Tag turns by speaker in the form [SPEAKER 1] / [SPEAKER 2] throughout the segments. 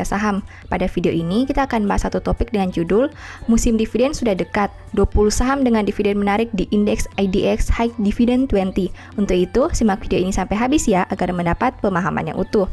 [SPEAKER 1] saham. Pada video ini kita akan bahas satu topik dengan judul Musim dividen sudah dekat, 20 saham dengan dividen menarik di indeks IDX High Dividend 20. Untuk itu, simak video ini sampai habis ya agar mendapat pemahaman yang utuh.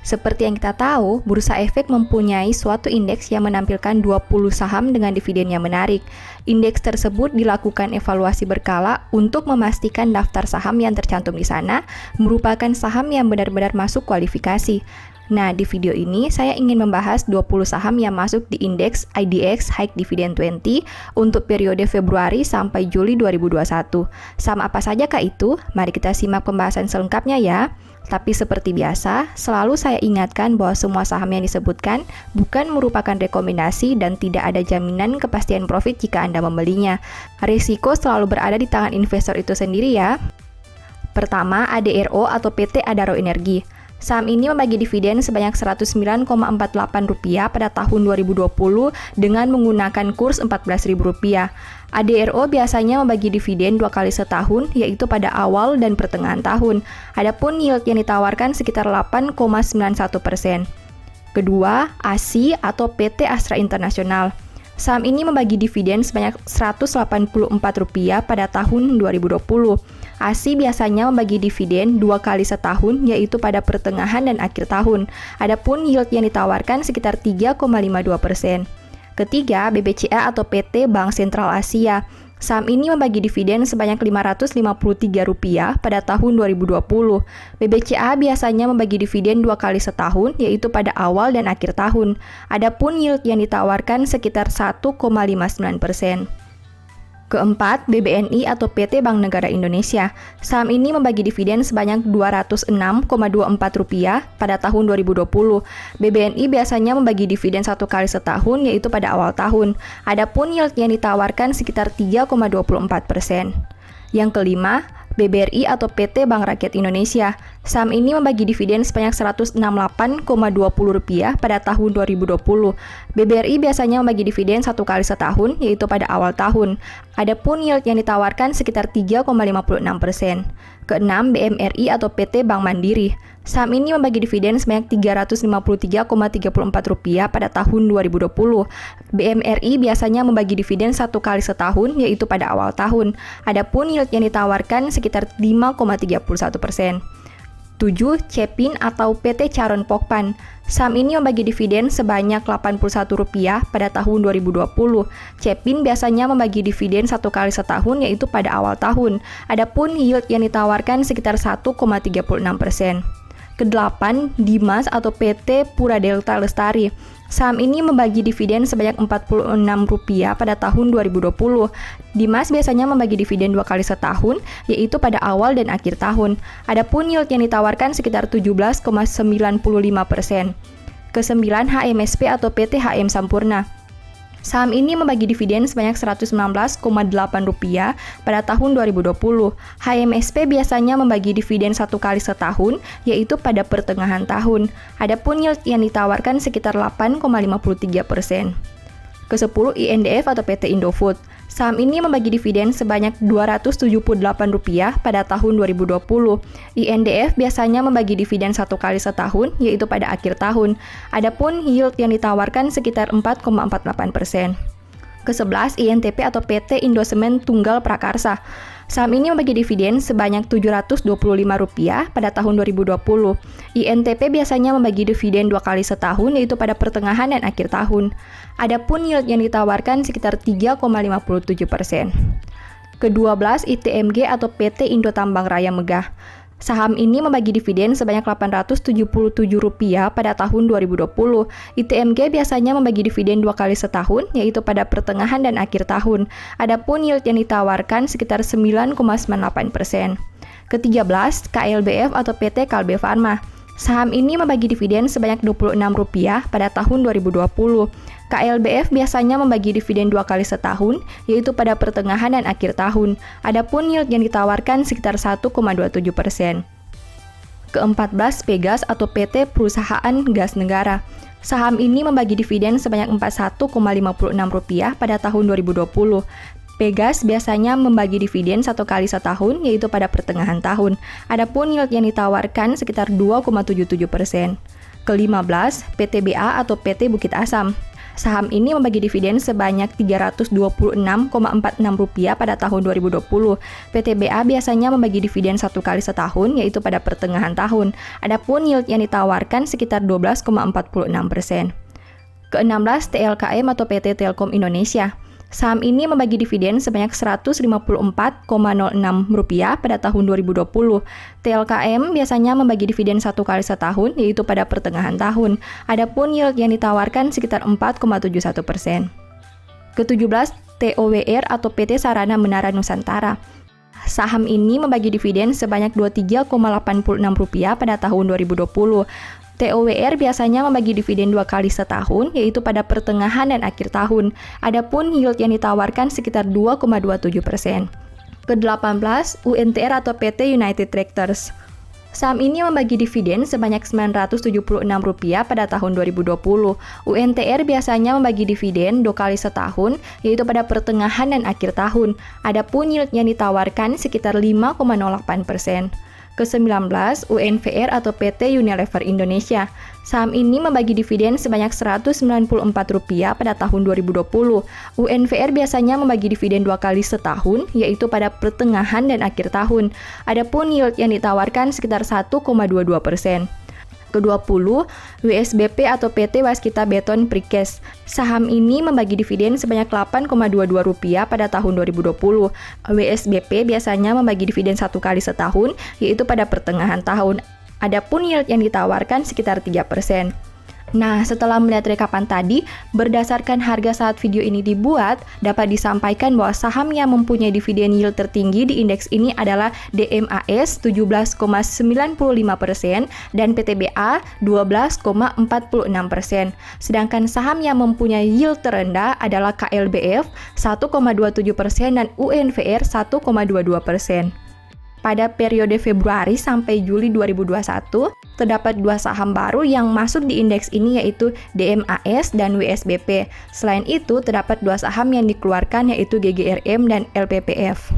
[SPEAKER 1] Seperti yang kita tahu, Bursa Efek mempunyai suatu indeks yang menampilkan 20 saham dengan dividen yang menarik. Indeks tersebut dilakukan evaluasi berkala untuk memastikan daftar saham yang tercantum di sana merupakan saham yang benar-benar masuk kualifikasi. Nah, di video ini saya ingin membahas 20 saham yang masuk di indeks IDX High Dividend 20 untuk periode Februari sampai Juli 2021. Saham apa saja kah itu? Mari kita simak pembahasan selengkapnya ya. Tapi seperti biasa, selalu saya ingatkan bahwa semua saham yang disebutkan bukan merupakan rekomendasi dan tidak ada jaminan kepastian profit jika Anda membelinya. Risiko selalu berada di tangan investor itu sendiri ya. Pertama, ADRO atau PT Adaro Energi. Saham ini membagi dividen sebanyak Rp109,48 pada tahun 2020 dengan menggunakan kurs Rp14.000. ADRO biasanya membagi dividen 2 kali setahun, yaitu pada awal dan pertengahan tahun. Adapun yield yang ditawarkan sekitar 8,91%. Kedua, ASI atau PT Astra International. Saham ini membagi dividen sebanyak Rp184 pada tahun 2020. ASI biasanya membagi dividen 2 kali setahun, yaitu pada pertengahan dan akhir tahun. Adapun yield yang ditawarkan sekitar 3,52%. Ketiga, BBCA atau PT Bank Sentral Asia. Saham ini membagi dividen sebanyak Rp553 pada tahun 2020. BBCA biasanya membagi dividen 2 kali setahun, yaitu pada awal dan akhir tahun. Adapun yield yang ditawarkan sekitar 1,59%. Keempat, BBNI atau PT Bank Negara Indonesia. Saham ini membagi dividen sebanyak Rp206,24 pada tahun 2020. BBNI biasanya membagi dividen 1 kali setahun, yaitu pada awal tahun. Adapun yield yang ditawarkan sekitar 3,24%. Yang kelima, BBRI atau PT Bank Rakyat Indonesia. Saham ini membagi dividen sebanyak Rp168,20 pada tahun 2020. BBRI biasanya membagi dividen 1 kali setahun, yaitu pada awal tahun. Adapun yield yang ditawarkan sekitar 3,56%. Keenam, BMRI atau PT Bank Mandiri. Saham ini membagi dividen sebanyak Rp353,34 pada tahun 2020. BMRI biasanya membagi dividen 1 kali setahun, yaitu pada awal tahun. Adapun yield yang ditawarkan sekitar 5,31%. 7. Cepin atau PT Charon Pokpan. Saham ini membagi dividen sebanyak Rp81 pada tahun 2020. Cepin biasanya membagi dividen 1 kali setahun, yaitu pada awal tahun. Adapun yield yang ditawarkan sekitar 1,36%. Kedelapan, Dimas atau PT Pura Delta Lestari. Saham ini membagi dividen sebanyak Rp46 pada tahun 2020. Dimas biasanya membagi dividen 2 kali setahun, yaitu pada awal dan akhir tahun. Adapun yield yang ditawarkan sekitar 17,95%. Kesembilan, HMSP atau PT HM Sampurna. Saham ini membagi dividen sebanyak Rp119,8 pada tahun 2020. HMSP biasanya membagi dividen 1 kali setahun, yaitu pada pertengahan tahun. Adapun yield yang ditawarkan sekitar 8,53%. Ke-10, INDF atau PT Indofood. Saham ini membagi dividen sebanyak Rp278 pada tahun 2020. INDF biasanya membagi dividen 1 kali setahun, yaitu pada akhir tahun. Adapun yield yang ditawarkan sekitar 4,48%. Ke-11, INTP atau PT Indosemen Tunggal Prakarsa. Saham ini membagi dividen sebanyak Rp725 pada tahun 2020. INTP biasanya membagi dividen 2 kali setahun, yaitu pada pertengahan dan akhir tahun. Adapun yield yang ditawarkan sekitar 3,57%. Ke-12, ITMG atau PT Indo Tambang Raya Megah. Saham ini membagi dividen sebanyak Rp877 pada tahun 2020. ITMG biasanya membagi dividen 2 kali setahun, yaitu pada pertengahan dan akhir tahun. Adapun yield yang ditawarkan sekitar 9,98%. Ke-13, KLBF atau PT Kalbe Farma. Saham ini membagi dividen sebanyak Rp26 pada tahun 2020. KLBF biasanya membagi dividen 2 kali setahun, yaitu pada pertengahan dan akhir tahun. Adapun yield yang ditawarkan sekitar 1,27%. Ke-14, Pegas atau PT Perusahaan Gas Negara. Saham ini membagi dividen sebanyak Rp41,56 pada tahun 2020. Pegas biasanya membagi dividen 1 kali setahun, yaitu pada pertengahan tahun. Adapun yield yang ditawarkan sekitar 2,77%. Ke-15, PTBA atau PT Bukit Asam. Saham ini membagi dividen sebanyak Rp326,46 pada tahun 2020. PTBA biasanya membagi dividen 1 kali setahun, yaitu pada pertengahan tahun. Adapun yield yang ditawarkan sekitar 12,46%. Ke-16, TLKM atau PT Telkom Indonesia. Saham ini membagi dividen sebanyak Rp154,06 pada tahun 2020. TLKM biasanya membagi dividen 1 kali setahun, yaitu pada pertengahan tahun. Adapun yield yang ditawarkan sekitar 4,71%. Ke-17, TOWR atau PT Sarana Menara Nusantara. Saham ini membagi dividen sebanyak Rp23,86 pada tahun 2020. TOWR biasanya membagi dividen 2 kali setahun, yaitu pada pertengahan dan akhir tahun. Adapun yield yang ditawarkan sekitar 2,27%. Ke-18, UNTR atau PT United Tractors. Saham ini membagi dividen sebanyak Rp976 pada tahun 2020. UNTR biasanya membagi dividen 2 kali setahun, yaitu pada pertengahan dan akhir tahun. Adapun yield yang ditawarkan sekitar 5,08%. Ke-19, UNVR atau PT Unilever Indonesia. Saham ini membagi dividen sebanyak Rp194 pada tahun 2020. UNVR biasanya membagi dividen 2 kali setahun, yaitu pada pertengahan dan akhir tahun. Adapun yield yang ditawarkan sekitar 1,22%. Ke-20, WSBP atau PT Waskita Beton Precast. Saham ini membagi dividen sebanyak Rp8,22 pada tahun 2020. WSBP biasanya membagi dividen 1 kali setahun, yaitu pada pertengahan tahun. Adapun yield yang ditawarkan sekitar 3%. Nah, setelah melihat rekapan tadi, berdasarkan harga saat video ini dibuat, dapat disampaikan bahwa saham yang mempunyai dividen yield tertinggi di indeks ini adalah DMAS 17,95% dan PTBA 12,46%. Sedangkan saham yang mempunyai yield terendah adalah KLBF 1,27% dan UNVR 1,22%. Pada periode Februari sampai Juli 2021, terdapat 2 saham baru yang masuk di indeks ini yaitu DMAS dan WSBP. Selain itu, terdapat 2 saham yang dikeluarkan yaitu GGRM dan LPPF.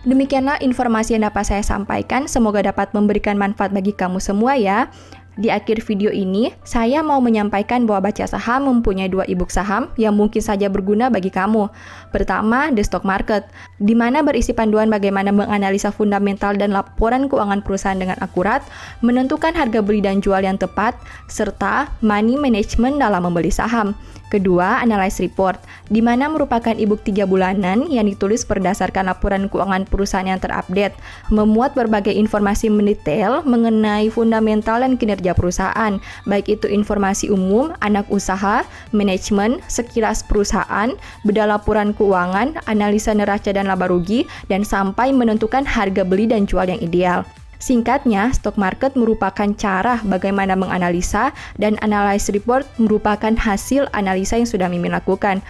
[SPEAKER 1] Demikianlah informasi yang dapat saya sampaikan, semoga dapat memberikan manfaat bagi kamu semua ya. Di akhir video ini, saya mau menyampaikan bahwa Baca Saham mempunyai 2 e-book saham yang mungkin saja berguna bagi kamu. Pertama, The Stock Market, di mana berisi panduan bagaimana menganalisa fundamental dan laporan keuangan perusahaan dengan akurat, menentukan harga beli dan jual yang tepat, serta money management dalam membeli saham. Kedua, Analyze Report, di mana merupakan e-book 3 bulanan yang ditulis berdasarkan laporan keuangan perusahaan yang terupdate, memuat berbagai informasi mendetail mengenai fundamental dan kinerja perusahaan, baik itu informasi umum, anak usaha, manajemen, sekilas perusahaan, beda laporan keuangan, analisa neraca dan laba rugi, dan sampai menentukan harga beli dan jual yang ideal. Singkatnya, stock market merupakan cara bagaimana menganalisa dan analyze report merupakan hasil analisa yang sudah Mimin lakukan.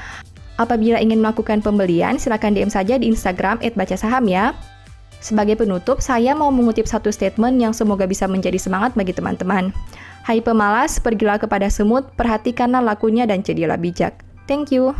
[SPEAKER 1] Apabila ingin melakukan pembelian, silakan DM saja di Instagram @bacasaham ya. Sebagai penutup, saya mau mengutip satu statement yang semoga bisa menjadi semangat bagi teman-teman. Hai pemalas, pergilah kepada semut, perhatikanlah lakunya dan jadilah bijak. Thank you.